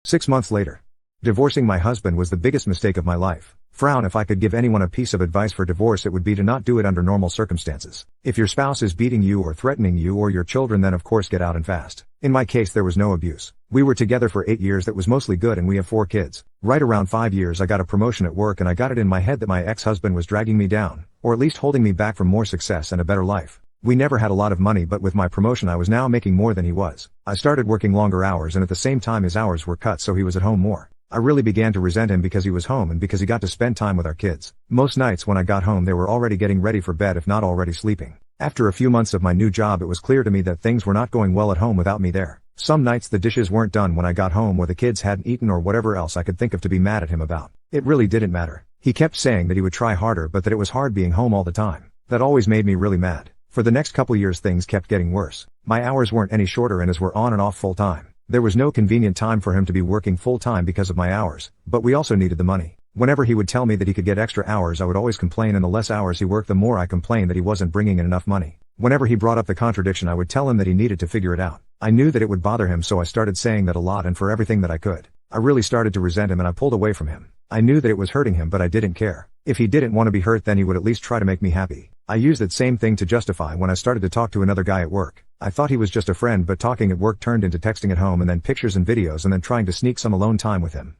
6 months later. Divorcing my husband was the biggest mistake of my life. Frown. If I could give anyone a piece of advice for divorce, it would be to not do it under normal circumstances. If your spouse is beating you or threatening you or your children, then of course get out and fast. In my case, there was no abuse. We were together for 8 years. That was mostly good, and we have 4 kids. Right around 5 years I got a promotion at work, and I got it in my head that my ex-husband was dragging me down, or at least holding me back from more success and a better life. We never had a lot of money, but with my promotion I was now making more than he was. I started working longer hours, and at the same time his hours were cut, so he was at home more. I really began to resent him because he was home and because he got to spend time with our kids. Most nights when I got home they were already getting ready for bed, if not already sleeping. After a few months of my new job, it was clear to me that things were not going well at home without me there. Some nights the dishes weren't done when I got home, or the kids hadn't eaten, or whatever else I could think of to be mad at him about. It really didn't matter. He kept saying that he would try harder, but that it was hard being home all the time. That always made me really mad. For the next couple years things kept getting worse. My hours weren't any shorter, and as were on and off full time. There was no convenient time for him to be working full time because of my hours, but we also needed the money. Whenever he would tell me that he could get extra hours, I would always complain, and the less hours he worked the more I complained that he wasn't bringing in enough money. Whenever he brought up the contradiction, I would tell him that he needed to figure it out. I knew that it would bother him, so I started saying that a lot and for everything that I could. I really started to resent him, and I pulled away from him. I knew that it was hurting him, but I didn't care. If he didn't want to be hurt, then he would at least try to make me happy. I used that same thing to justify when I started to talk to another guy at work. I thought he was just a friend, but talking at work turned into texting at home, and then pictures and videos, and then trying to sneak some alone time with him.